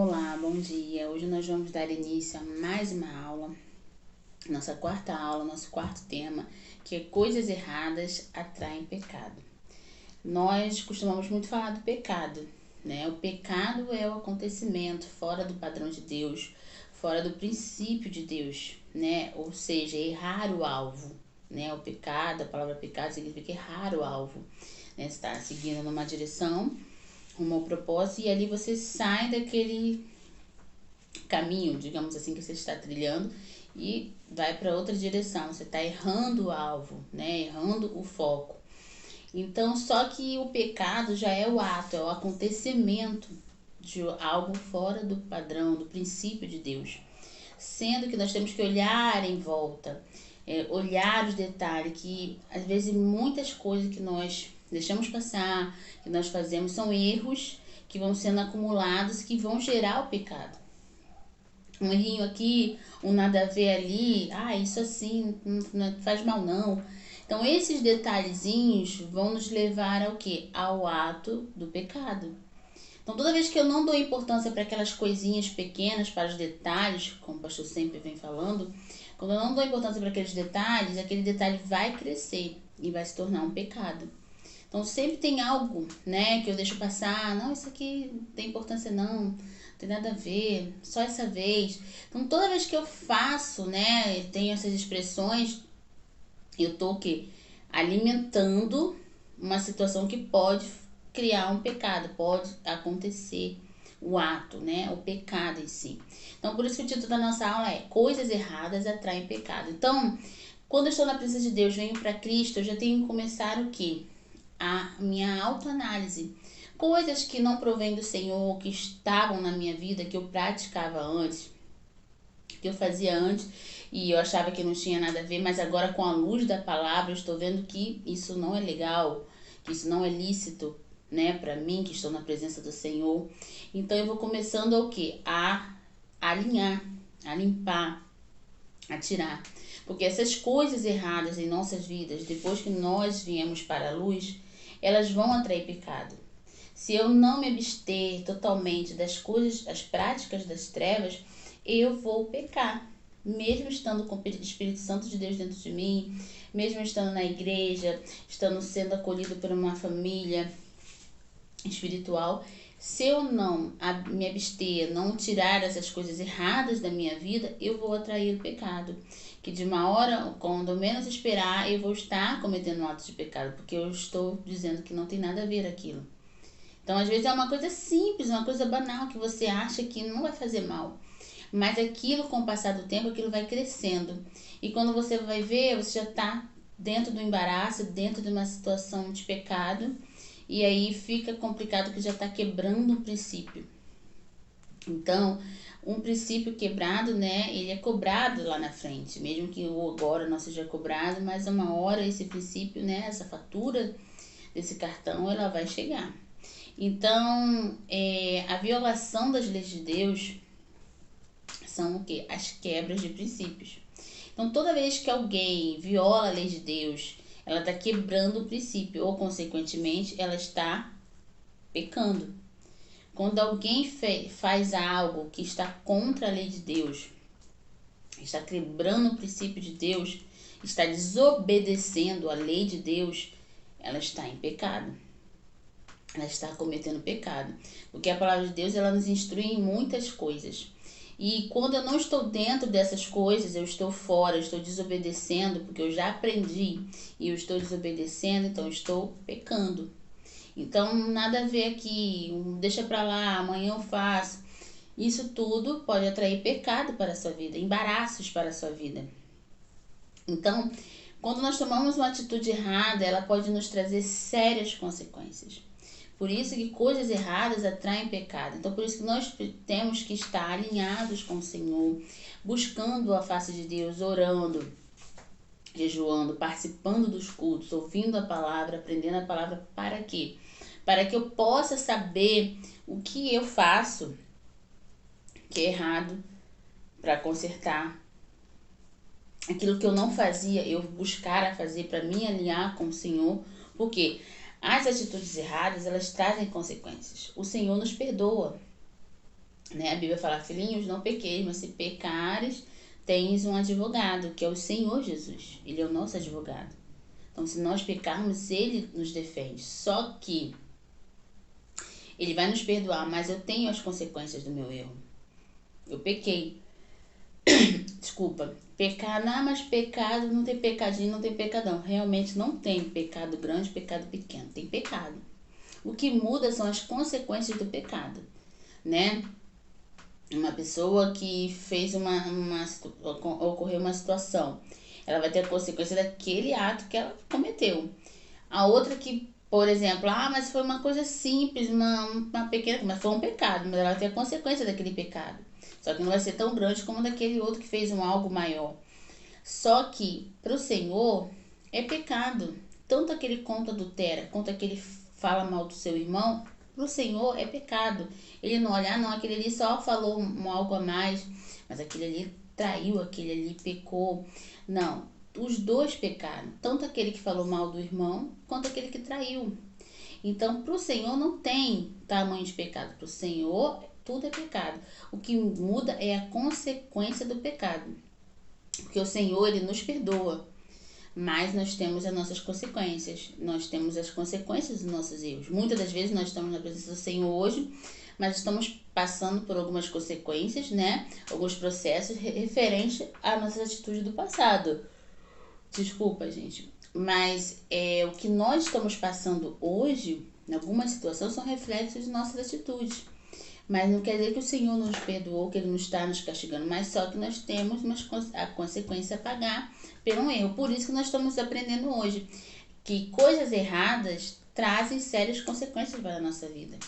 Olá, bom dia. Hoje nós vamos dar início a mais uma aula, nossa quarta aula, nosso quarto tema, que é coisas erradas atraem pecado. Nós costumamos muito falar do pecado, né? O pecado é o acontecimento fora do padrão de Deus, fora do princípio de Deus, né? Ou seja, errar o alvo, né? O pecado, a palavra pecado significa errar o alvo, né? Você está seguindo numa direção, rumo ao propósito, e ali você sai daquele caminho, digamos assim, que você está trilhando e vai para outra direção. Você está errando o alvo, né? Errando o foco. Então, só que o pecado já é o ato, é o acontecimento de algo fora do padrão, do princípio de Deus. Sendo que nós temos que olhar em volta, olhar os detalhes, que às vezes muitas coisas que nós deixamos passar, que nós fazemos, são erros que vão sendo acumulados, que vão gerar o pecado. Um errinho aqui, um nada a ver ali, isso assim não faz mal não. Então esses detalhezinhos vão nos levar ao quê? Ao ato do pecado. Então toda vez que eu não dou importância para aquelas coisinhas pequenas, para os detalhes, como o pastor sempre vem falando, quando eu não dou importância para aqueles detalhes, aquele detalhe vai crescer e vai se tornar um pecado. Então sempre tem algo, né, que eu deixo passar, não, isso aqui não tem importância não tem nada a ver, só essa vez. Então toda vez que eu faço, né, tenho essas expressões, eu tô o quê? Alimentando uma situação que pode criar um pecado, pode acontecer o ato, né, o pecado em si. Então por isso que o título da nossa aula é Coisas Erradas Atraem Pecado. Então, quando eu estou na presença de Deus, venho para Cristo, eu já tenho que começar o quê? A minha autoanálise. Coisas que não provêm do Senhor, que estavam na minha vida, que eu praticava antes, que eu fazia antes e eu achava que não tinha nada a ver, mas agora com a luz da palavra eu estou vendo que isso não é legal, que isso não é lícito, né, para mim que estou na presença do Senhor. Então eu vou começando o quê? A alinhar, a limpar, a tirar. Porque essas coisas erradas em nossas vidas, depois que nós viemos para a luz, elas vão atrair pecado. Se eu não me abster totalmente das coisas, das práticas das trevas, eu vou pecar. Mesmo estando com o Espírito Santo de Deus dentro de mim, mesmo estando na igreja, estando sendo acolhido por uma família espiritual, se eu não me abster, não tirar essas coisas erradas da minha vida, eu vou atrair o pecado. Que de uma hora, quando menos esperar, eu vou estar cometendo um ato de pecado, porque eu estou dizendo que não tem nada a ver aquilo. Então, às vezes é uma coisa simples, uma coisa banal que você acha que não vai fazer mal. Mas aquilo, com o passar do tempo, aquilo vai crescendo. E quando você vai ver, você já está dentro do embaraço, dentro de uma situação de pecado. E aí fica complicado que já está quebrando um princípio. Então, um princípio quebrado, né, ele é cobrado lá na frente. Mesmo que agora não seja cobrado, mas uma hora esse princípio, né, essa fatura desse cartão, ela vai chegar. Então, a violação das leis de Deus são o quê? As quebras de princípios. Então, toda vez que alguém viola a lei de Deus, ela está quebrando o princípio, ou, consequentemente, ela está pecando. Quando alguém faz algo que está contra a lei de Deus, está quebrando o princípio de Deus, está desobedecendo a lei de Deus, ela está em pecado. Ela está cometendo pecado. Porque a palavra de Deus, ela nos instrui em muitas coisas. E quando eu não estou dentro dessas coisas, eu estou fora, eu estou desobedecendo, porque eu já aprendi e eu estou desobedecendo, então eu estou pecando. Então, nada a ver aqui, deixa pra lá, amanhã eu faço. Isso tudo pode atrair pecado para a sua vida, embaraços para a sua vida. Então, quando nós tomamos uma atitude errada, ela pode nos trazer sérias consequências. Por isso que coisas erradas atraem pecado. Então, por isso que nós temos que estar alinhados com o Senhor, buscando a face de Deus, orando, jejuando, participando dos cultos, ouvindo a palavra, aprendendo a palavra. Para quê? Para que eu possa saber o que eu faço que é errado, para consertar. Aquilo que eu não fazia, eu buscar a fazer para me alinhar com o Senhor. Porque as atitudes erradas, elas trazem consequências. O Senhor nos perdoa. né? A Bíblia fala, filhinhos, não pequeis, mas se pecares, tens um advogado, que é o Senhor Jesus. Ele é o nosso advogado. Então, se nós pecarmos, ele nos defende. Só que ele vai nos perdoar, mas eu tenho as consequências do meu erro. Eu pequei. Desculpa. Pecar, não, mas pecado, não tem pecadinho, não tem pecadão. Realmente não tem pecado grande, pecado pequeno. Tem pecado. O que muda são as consequências do pecado, né? Uma pessoa que fez ocorreu uma situação, ela vai ter a consequência daquele ato que ela cometeu. A outra que, por exemplo, mas foi uma coisa simples, uma pequena, mas foi um pecado, mas ela vai ter a consequência daquele pecado. Só que não vai ser tão grande como daquele outro que fez algo maior. Só que para o Senhor é pecado. Tanto aquele conta adultera, quanto aquele fala mal do seu irmão, para o Senhor é pecado. Ele não olha, não, aquele ali só falou algo a mais, mas aquele ali traiu, aquele ali pecou. Não, os dois pecaram. Tanto aquele que falou mal do irmão, quanto aquele que traiu. Então, para o Senhor não tem tamanho de pecado. Para o Senhor, tudo é pecado. O que muda é a consequência do pecado. Porque o Senhor, ele nos perdoa. Mas nós temos as nossas consequências. Nós temos as consequências dos nossos erros. Muitas das vezes nós estamos na presença do Senhor hoje, mas estamos passando por algumas consequências, né? Alguns processos referentes à nossa atitude do passado. Desculpa, gente. Mas o que nós estamos passando hoje, em algumas situações, são reflexos de nossas atitudes. Mas não quer dizer que o Senhor nos perdoou, que Ele não está nos castigando, mas só que nós temos a consequência a pagar pelo erro. Por isso que nós estamos aprendendo hoje que coisas erradas trazem sérias consequências para a nossa vida.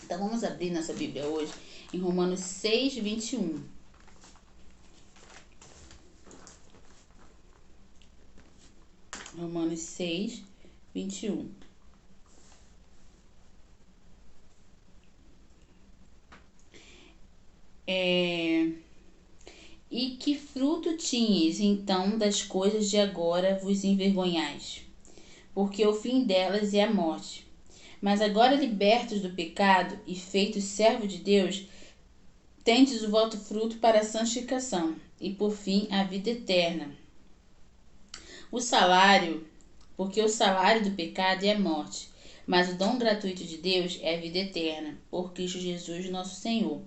Então vamos abrir nossa Bíblia hoje em Romanos 6, 21. Romanos 6, 21. E que fruto tinhas então das coisas de agora vos envergonhais? Porque o fim delas é a morte. Mas agora libertos do pecado e feitos servo de Deus, tendes o vosso fruto para a santificação e por fim a vida eterna. Porque o salário do pecado é a morte, mas o dom gratuito de Deus é a vida eterna, por Cristo Jesus nosso Senhor.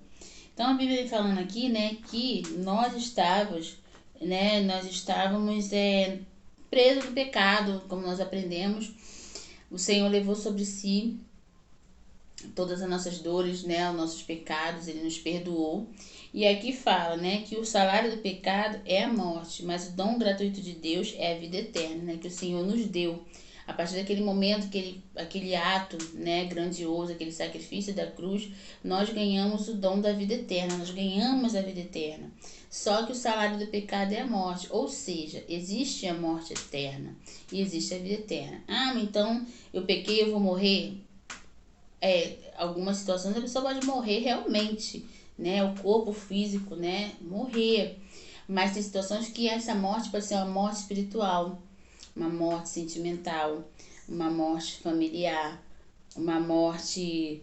Então a Bíblia vem falando aqui, né, que nós estávamos presos no pecado, como nós aprendemos. O Senhor levou sobre si todas as nossas dores, né, os nossos pecados, Ele nos perdoou. E aqui fala, né, que o salário do pecado é a morte, mas o dom gratuito de Deus é a vida eterna, né, que o Senhor nos deu. A partir daquele momento, aquele ato, né, grandioso, aquele sacrifício da cruz, nós ganhamos o dom da vida eterna, nós ganhamos a vida eterna. Só que o salário do pecado é a morte, ou seja, existe a morte eterna e existe a vida eterna. Então eu pequei, eu vou morrer? Algumas situações a pessoa pode morrer realmente, né, o corpo físico, né, morrer. Mas tem situações que essa morte pode ser uma morte espiritual, uma morte sentimental, uma morte familiar, uma morte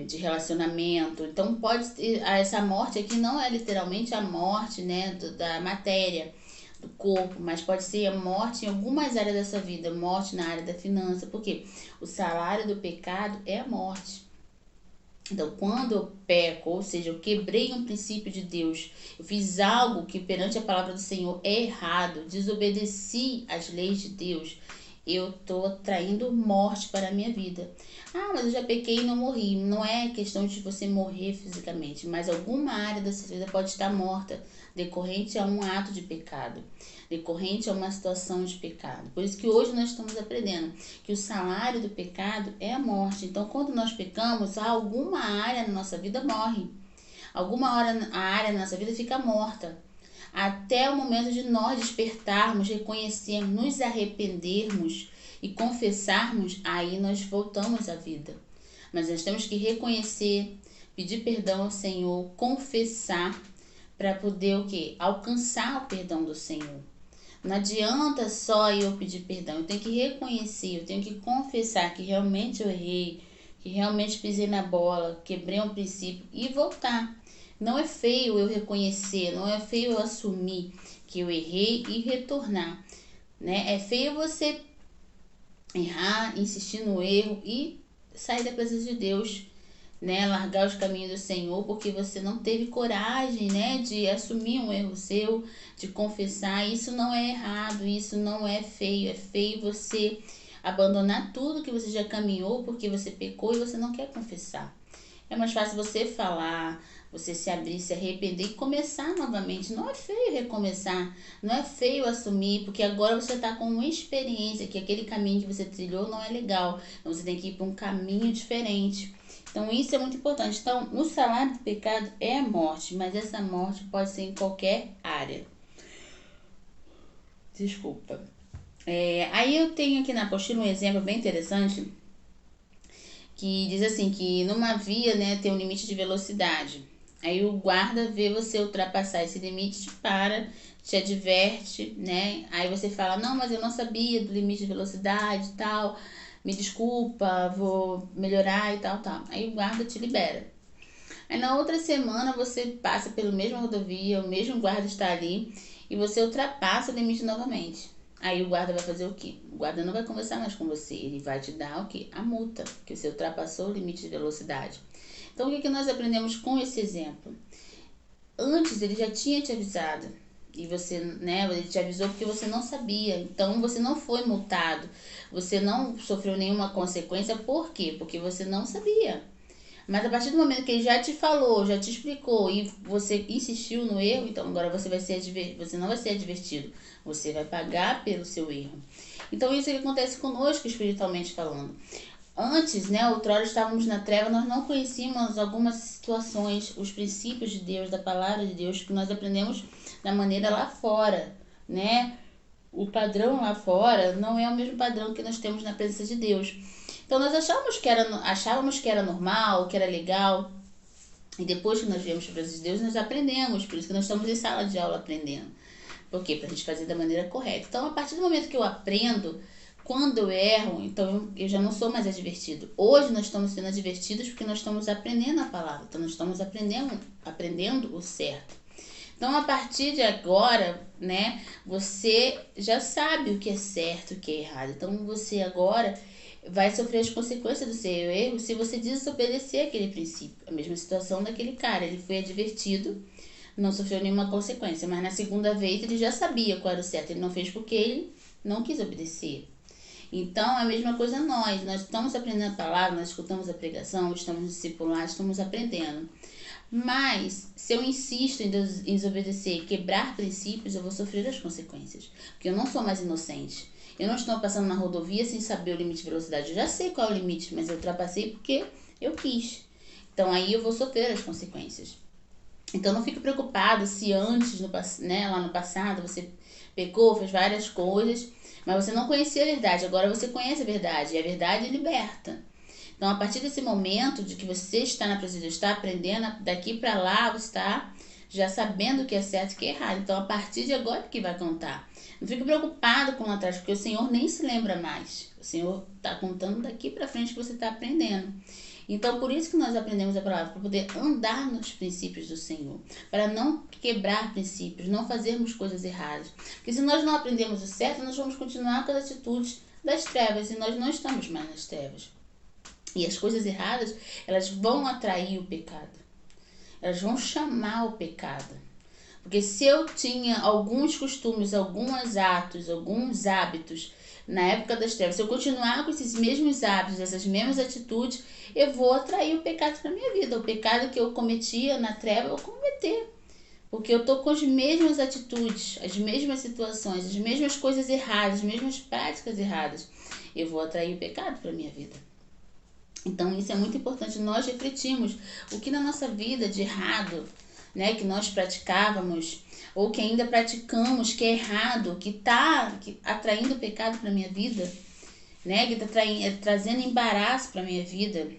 de relacionamento. Então pode ter, essa morte aqui não é literalmente a morte, né, da matéria, do corpo, mas pode ser a morte em algumas áreas dessa vida, morte na área da finança, porque o salário do pecado é a morte. Então, quando eu peco, ou seja, eu quebrei um princípio de Deus, eu fiz algo que perante a palavra do Senhor é errado, desobedeci às leis de Deus, eu estou traindo morte para a minha vida. Mas eu já pequei e não morri. Não é questão de você morrer fisicamente, mas alguma área da sua vida pode estar morta, decorrente a um ato de pecado, decorrente a uma situação de pecado. Por isso que hoje nós estamos aprendendo que o salário do pecado é a morte. Então, quando nós pecamos, alguma área na nossa vida morre. Alguma hora a área na nossa vida fica morta. Até o momento de nós despertarmos, reconhecermos, nos arrependermos e confessarmos, aí nós voltamos à vida. Mas nós temos que reconhecer, pedir perdão ao Senhor, confessar, para poder o quê? Alcançar o perdão do Senhor. Não adianta só eu pedir perdão, eu tenho que reconhecer, eu tenho que confessar que realmente eu errei, que realmente pisei na bola, quebrei um princípio e voltar. Não é feio eu reconhecer, não é feio eu assumir que eu errei e retornar, né? É feio você errar, insistir no erro e sair da presença de Deus, né? Largar os caminhos do Senhor porque você não teve coragem, né? De assumir um erro seu, de confessar. Isso não é errado, isso não é feio. É feio você abandonar tudo que você já caminhou porque você pecou e você não quer confessar. É mais fácil você falar, você se abrir, se arrepender e começar novamente. Não é feio recomeçar, não é feio assumir, porque agora você está com uma experiência que aquele caminho que você trilhou não é legal. Então você tem que ir para um caminho diferente. Então isso é muito importante. Então o salário do pecado é a morte, mas essa morte pode ser em qualquer área. Desculpa. Aí eu tenho aqui na apostila um exemplo bem interessante que diz assim que numa via, né, tem um limite de velocidade. Aí o guarda vê você ultrapassar esse limite, te para, te adverte, né? Aí você fala, não, mas eu não sabia do limite de velocidade e tal, me desculpa, vou melhorar e tal, tal. Aí o guarda te libera. Aí na outra semana você passa pela mesma rodovia, o mesmo guarda está ali e você ultrapassa o limite novamente. Aí o guarda vai fazer o quê? O guarda não vai conversar mais com você, ele vai te dar o quê? A multa, porque você ultrapassou o limite de velocidade. Então o que nós aprendemos com esse exemplo? Antes ele já tinha te avisado e você, né, ele te avisou porque você não sabia. Então você não foi multado, você não sofreu nenhuma consequência. Por quê? Porque você não sabia. Mas a partir do momento que ele já te falou, já te explicou e você insistiu no erro, então agora você não vai ser advertido, você vai pagar pelo seu erro. Então isso acontece conosco espiritualmente falando. Antes, né, outrora estávamos na treva, nós não conhecíamos algumas situações, os princípios de Deus, da palavra de Deus, que nós aprendemos da maneira lá fora, né? O padrão lá fora não é o mesmo padrão que nós temos na presença de Deus. Então nós achávamos que era normal, que era legal. E depois que nós viemos para a presença de Deus, nós aprendemos. Por isso que nós estamos em sala de aula aprendendo. Por quê? Para a gente fazer da maneira correta. Então, a partir do momento que eu aprendo, quando eu erro, então eu já não sou mais advertido. Hoje nós estamos sendo advertidos porque nós estamos aprendendo a palavra. Então nós estamos aprendendo o certo. Então, a partir de agora, né, você já sabe o que é certo e o que é errado. Então, você agora vai sofrer as consequências do seu erro se você desobedecer aquele princípio. A mesma situação daquele cara, ele foi advertido, não sofreu nenhuma consequência, mas na segunda vez ele já sabia qual era o certo, ele não fez porque ele não quis obedecer. Então, é a mesma coisa nós estamos aprendendo a palavra, nós escutamos a pregação, estamos discipulados, estamos aprendendo. Mas, se eu insisto em desobedecer, quebrar princípios, eu vou sofrer as consequências. Porque eu não sou mais inocente. Eu não estou passando na rodovia sem saber o limite de velocidade. Eu já sei qual é o limite, mas eu ultrapassei porque eu quis. Então, aí eu vou sofrer as consequências. Então, não fique preocupado se antes, né, lá no passado, você pecou, fez várias coisas, mas você não conhecia a verdade. Agora você conhece a verdade, e a verdade liberta. Então, a partir desse momento de que você está na presença de Deus, está aprendendo, daqui para lá você está já sabendo o que é certo e o que é errado. Então, a partir de agora que vai contar. Não fique preocupado com lá atrás, porque o Senhor nem se lembra mais. O Senhor está contando daqui para frente que você está aprendendo. Então, por isso que nós aprendemos a palavra, para poder andar nos princípios do Senhor, para não quebrar princípios, não fazermos coisas erradas. Porque se nós não aprendemos o certo, nós vamos continuar com as atitudes das trevas, e nós não estamos mais nas trevas. E as coisas erradas, elas vão atrair o pecado. Elas vão chamar o pecado. Porque se eu tinha alguns costumes, alguns atos, alguns hábitos na época das trevas, se eu continuar com esses mesmos hábitos, essas mesmas atitudes, eu vou atrair o pecado para minha vida. O pecado que eu cometia na treva, eu vou cometer. Porque eu estou com as mesmas atitudes, as mesmas situações, as mesmas coisas erradas, as mesmas práticas erradas. Eu vou atrair o pecado para minha vida. Então isso é muito importante nós refletirmos o que na nossa vida de errado, né, que nós praticávamos ou que ainda praticamos, que é errado, que está atraindo pecado para minha vida, né, que está trazendo embaraço para minha vida.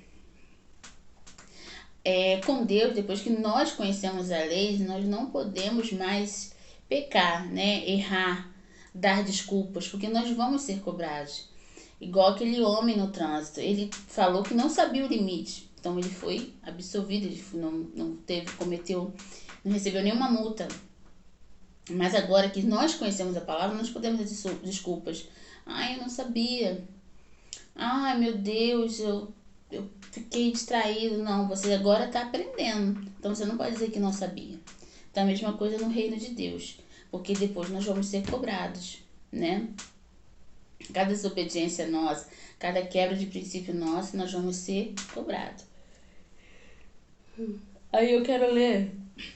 Com Deus, depois que nós conhecemos a lei, nós não podemos mais pecar, né, errar, dar desculpas, porque nós vamos ser cobrados. Igual aquele homem no trânsito. Ele falou que não sabia o limite. Então ele foi absolvido, ele não não recebeu nenhuma multa. Mas agora que nós conhecemos a palavra, nós podemos dar desculpas. Ai, eu não sabia. Ai, meu Deus, eu fiquei distraído. Não, você agora está aprendendo. Então você não pode dizer que não sabia. Então a mesma coisa no reino de Deus. Porque depois nós vamos ser cobrados, né? Cada desobediência nossa, cada quebra de princípio nosso, nós vamos ser cobrados. Aí eu quero ler.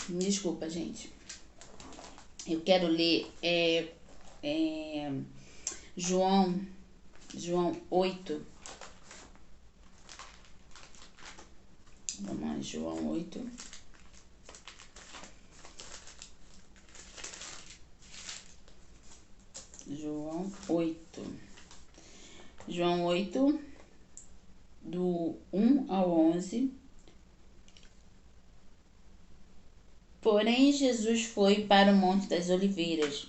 Desculpa, gente. Eu quero ler João 8. Vamos lá, João 8. João 8, do 1 ao 11. Porém, Jesus foi para o Monte das Oliveiras.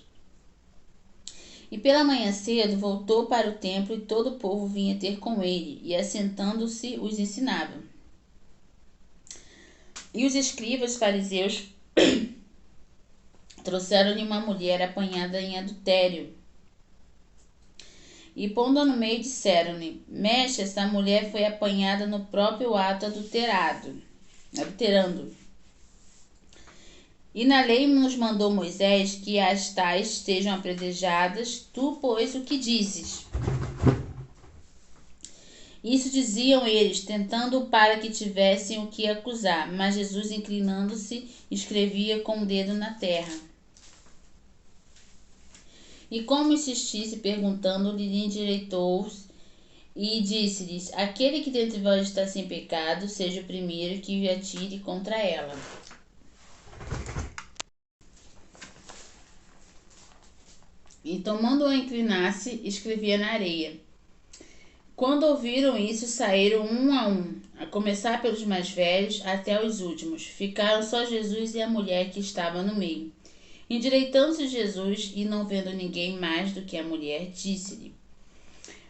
E pela manhã cedo voltou para o templo e todo o povo vinha ter com ele, e assentando-se os ensinava. E os escribas fariseus trouxeram-lhe uma mulher apanhada em adultério. E pondo-a no meio, disseram-lhe: Mestre, esta mulher foi apanhada no próprio ato adulterando. E na lei nos mandou Moisés que as tais estejam apedrejadas, tu, pois, o que dizes? Isso diziam eles, tentando para que tivessem o que acusar, mas Jesus, inclinando-se, escrevia com o dedo na terra. E como insistisse, perguntando-lhe, lhe endireitou-se e disse-lhes: Aquele que dentre vós está sem pecado, seja o primeiro que o atire contra ela. E tomando-a inclinar-se, escrevia na areia. Quando ouviram isso, saíram um, a começar pelos mais velhos até os últimos. Ficaram só Jesus e a mulher que estava no meio. Endireitando-se Jesus e não vendo ninguém mais do que a mulher, disse-lhe: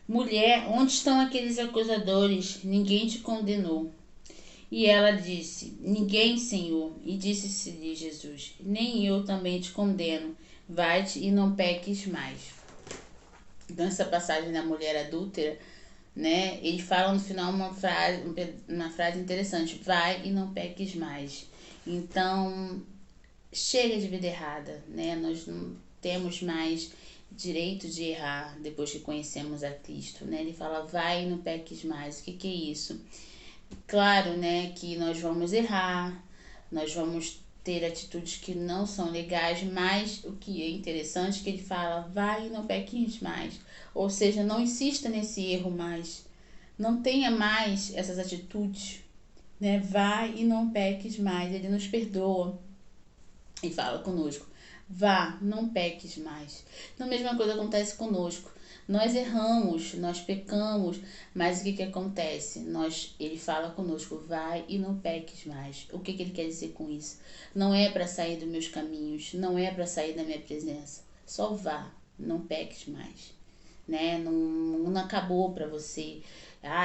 Mulher, onde estão aqueles acusadores? Ninguém te condenou. E ela disse: Ninguém, Senhor. E disse-lhe Jesus: Nem eu também te condeno. Vai-te e não peques mais. Então, essa passagem da mulher adúltera, né? Ele fala no final uma frase interessante: vai e não peques mais. Então, chega de vida errada, né? Nós não temos mais direito de errar depois que conhecemos a Cristo, né? Ele fala: vai e não peques mais. O que é isso? Claro, né, que nós vamos errar, nós vamos ter atitudes que não são legais, mas o que é interessante é que ele fala: vai e não peques mais. Ou seja, não insista nesse erro mais. Não tenha mais essas atitudes, né? Vai e não peques mais. Ele nos perdoa e fala conosco: vá, não peques mais. Então a mesma coisa acontece conosco. Nós erramos, nós pecamos, mas o que acontece? Ele fala conosco: vai e não peques mais. O que ele quer dizer com isso? Não é para sair dos meus caminhos, não é para sair da minha presença. Só vá, não peques mais, né? Não acabou para você.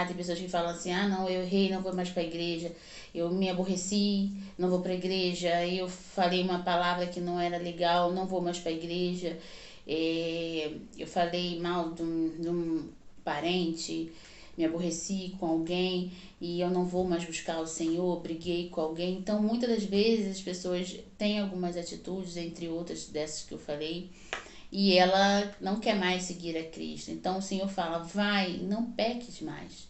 Tem pessoas que falam assim: não, eu errei, não vou mais para a igreja, eu me aborreci, não vou para a igreja, eu falei uma palavra que não era legal, não vou mais para a igreja, eu falei mal de um parente, me aborreci com alguém e eu não vou mais buscar o Senhor, briguei com alguém. Então, muitas das vezes as pessoas têm algumas atitudes, entre outras dessas que eu falei, e ela não quer mais seguir a Cristo. Então o Senhor fala: vai, não peques mais,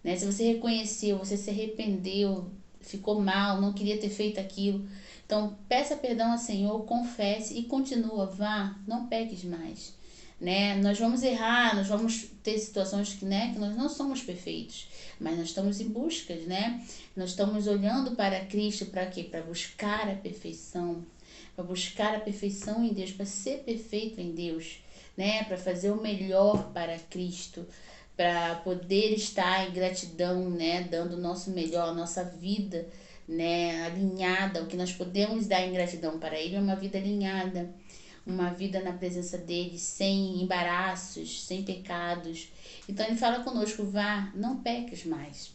né? Se você reconheceu, você se arrependeu, ficou mal, não queria ter feito aquilo, então peça perdão ao Senhor, confesse e continua, vá, não peques mais, né? Nós vamos errar, nós vamos ter situações que nós não somos perfeitos, mas nós estamos em busca, né? Nós estamos olhando para Cristo para quê? Para buscar a perfeição, para buscar a perfeição em Deus, para ser perfeito em Deus, né? Para fazer o melhor para Cristo, para poder estar em gratidão, né? Dando o nosso melhor, a nossa vida, né? Alinhada, o que nós podemos dar em gratidão para Ele é uma vida alinhada, uma vida na presença dele, sem embaraços, sem pecados. Então ele fala conosco, vá, não peques mais.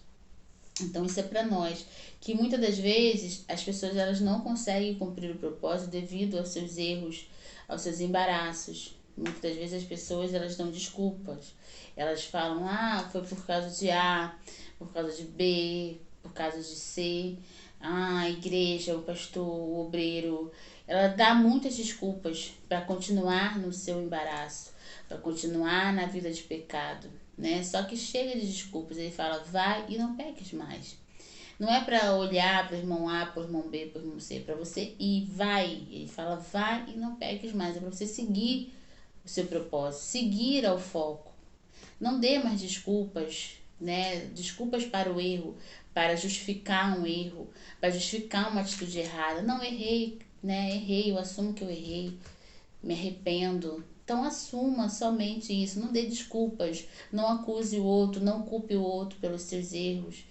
Então isso é para nós, que muitas das vezes as pessoas elas não conseguem cumprir o propósito devido aos seus erros, aos seus embaraços. Muitas das vezes as pessoas elas dão desculpas. Elas falam, foi por causa de A, por causa de B, por causa de C. A igreja, o pastor, o obreiro, ela dá muitas desculpas para continuar no seu embaraço, para continuar na vida de pecado, né? Só que chega de desculpas, ele fala, vai e não peques mais. Não é para olhar para o irmão A, para o irmão B, para o irmão C, para você ir, vai. Ele fala, vai e não peques mais, é para você seguir o seu propósito, seguir ao foco. Não dê mais desculpas, né? Desculpas para o erro, para justificar um erro, para justificar uma atitude errada. Não, errei, né? Errei, eu assumo que eu errei, me arrependo. Então assuma somente isso, não dê desculpas, não acuse o outro, não culpe o outro pelos seus erros.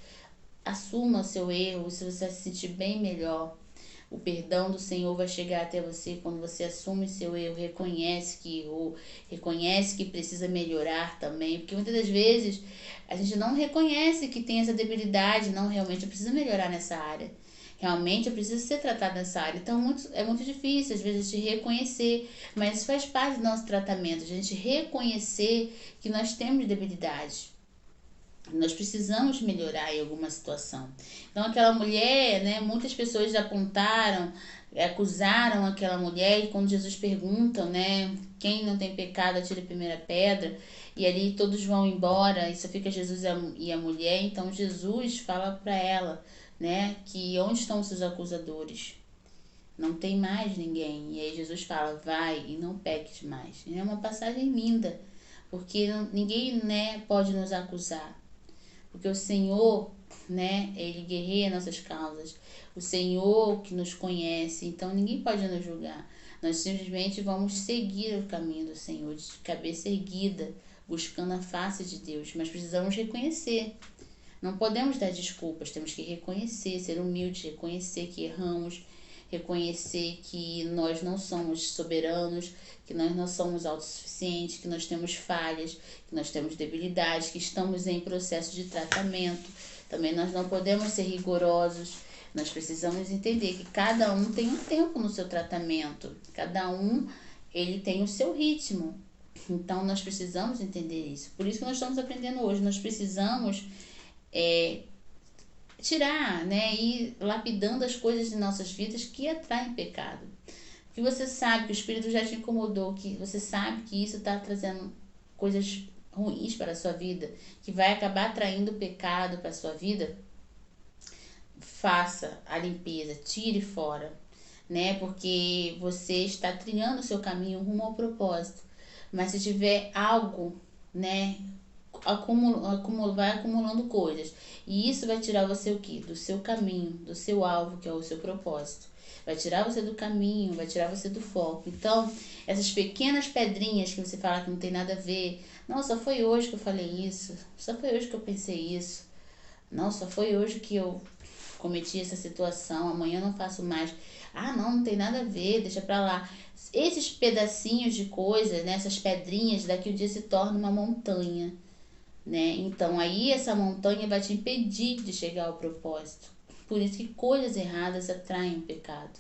Assuma o seu erro, se você se sentir bem melhor. O perdão do Senhor vai chegar até você quando você assume seu erro, reconhece que errou, reconhece que precisa melhorar também, porque muitas das vezes a gente não reconhece que tem essa debilidade, não, realmente eu preciso melhorar nessa área. Realmente eu preciso ser tratado nessa área. Então é muito difícil às vezes a gente reconhecer, mas isso faz parte do nosso tratamento, a gente reconhecer que nós temos debilidades. Nós precisamos melhorar em alguma situação. Então aquela mulher, né, muitas pessoas apontaram, acusaram aquela mulher, e quando Jesus pergunta, né, quem não tem pecado atire a primeira pedra, e ali todos vão embora, e só fica Jesus e a mulher. Então Jesus fala para ela, né, que onde estão os seus acusadores? Não tem mais ninguém. E aí Jesus fala, vai e não peques mais. E é uma passagem linda, porque ninguém, né, pode nos acusar. Porque o Senhor, né, ele guerreia nossas causas. O Senhor que nos conhece, então ninguém pode nos julgar. Nós simplesmente vamos seguir o caminho do Senhor, de cabeça erguida, buscando a face de Deus. Mas precisamos reconhecer. Não podemos dar desculpas, temos que reconhecer, ser humildes, reconhecer que erramos, reconhecer que nós não somos soberanos, que nós não somos autossuficientes, que nós temos falhas, que nós temos debilidades, que estamos em processo de tratamento. Também nós não podemos ser rigorosos. Nós precisamos entender que cada um tem um tempo no seu tratamento. Cada um, ele tem o seu ritmo. Então nós precisamos entender isso. Por isso que nós estamos aprendendo hoje. Nós precisamos tirar, né, ir lapidando as coisas de nossas vidas que atraem pecado. Que você sabe que o Espírito já te incomodou, que você sabe que isso está trazendo coisas ruins para a sua vida, que vai acabar atraindo pecado para a sua vida, faça a limpeza, tire fora, né? Porque você está trilhando o seu caminho rumo ao propósito. Mas se tiver algo, né, vai acumulando coisas. E isso vai tirar você o quê? Do seu caminho, do seu alvo, que é o seu propósito. Vai tirar você do caminho, vai tirar você do foco. Então, essas pequenas pedrinhas que você fala que não tem nada a ver. Não, só foi hoje que eu falei isso. Só foi hoje que eu pensei isso. Não, só foi hoje que eu cometi essa situação. Amanhã eu não faço mais. Não tem nada a ver, deixa pra lá. Esses pedacinhos de coisas, né, essas pedrinhas, daqui o dia se torna uma montanha, né? Então aí essa montanha vai te impedir de chegar ao propósito. Por isso que coisas erradas atraem o pecado,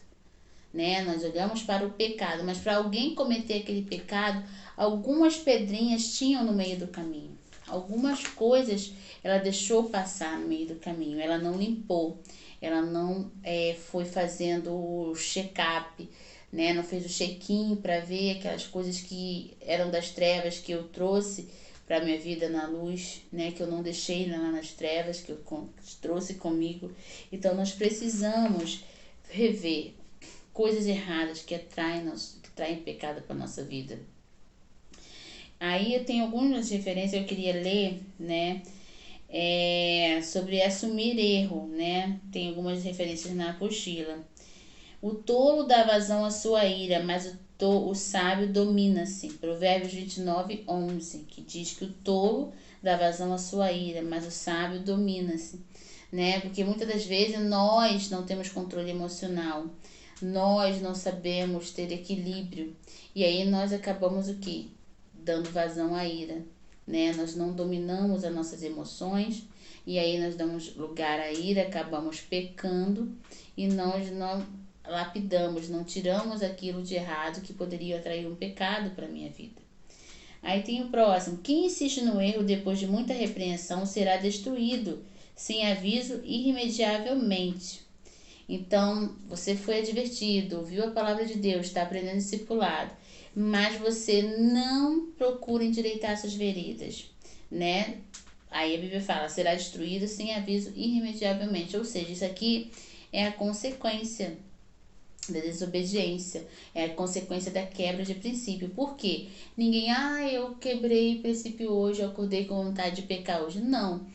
né? Nós olhamos para o pecado, mas para alguém cometer aquele pecado, algumas pedrinhas tinham no meio do caminho. Algumas coisas ela deixou passar no meio do caminho, ela não limpou, ela não foi fazendo o check-up, né? Não fez o check-in para ver aquelas coisas que eram das trevas que eu trouxe para minha vida na luz, né? Que eu não deixei lá nas trevas, que eu trouxe comigo. Então nós precisamos rever coisas erradas que traem pecado para nossa vida. Aí eu tenho algumas referências que eu queria ler, né? Sobre assumir erro, né? Tem algumas referências na apostila. O tolo dá vazão à sua ira, mas o sábio domina-se. Provérbios 29:11, que diz que o tolo dá vazão à sua ira, mas o sábio domina-se, né? Porque muitas das vezes nós não temos controle emocional. Nós não sabemos ter equilíbrio. E aí nós acabamos o quê? Dando vazão à ira, né? Nós não dominamos as nossas emoções e aí nós damos lugar à ira, acabamos pecando e nós não lapidamos, não tiramos aquilo de errado que poderia atrair um pecado para a minha vida. Aí tem o próximo. Quem insiste no erro depois de muita repreensão será destruído, sem aviso, irremediavelmente. Então, você foi advertido, ouviu a palavra de Deus, está aprendendo discipulado, mas você não procura endireitar suas veredas, né? Aí a Bíblia fala, será destruído sem aviso irremediavelmente. Ou seja, isso aqui é a consequência da desobediência, é a consequência da quebra de princípio. Por quê? Ninguém, eu quebrei princípio hoje, eu acordei com vontade de pecar hoje. Não,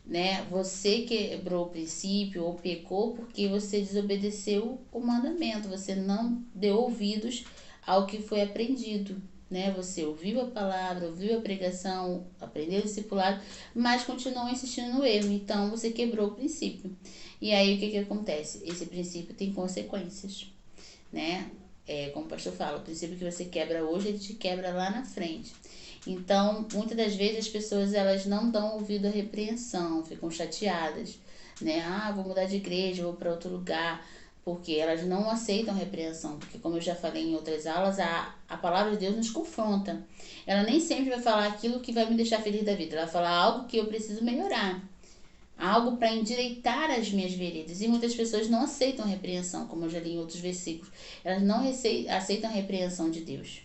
né? Você quebrou o princípio ou pecou porque você desobedeceu o mandamento, você não deu ouvidos ao que foi aprendido, né? Você ouviu a palavra, ouviu a pregação, aprendeu o discipulado, mas continuou insistindo no erro, então você quebrou o princípio. E aí o que acontece? Esse princípio tem consequências, né? Como o pastor fala, o princípio que você quebra hoje, ele te quebra lá na frente. Então, muitas das vezes as pessoas elas não dão ouvido à repreensão, ficam chateadas, né? Vou mudar de igreja, vou para outro lugar, porque elas não aceitam repreensão, porque como eu já falei em outras aulas, a palavra de Deus nos confronta. Ela nem sempre vai falar aquilo que vai me deixar feliz da vida, ela vai falar algo que eu preciso melhorar, algo para endireitar as minhas veredas. E muitas pessoas não aceitam repreensão, como eu já li em outros versículos. Elas não aceitam a repreensão de Deus.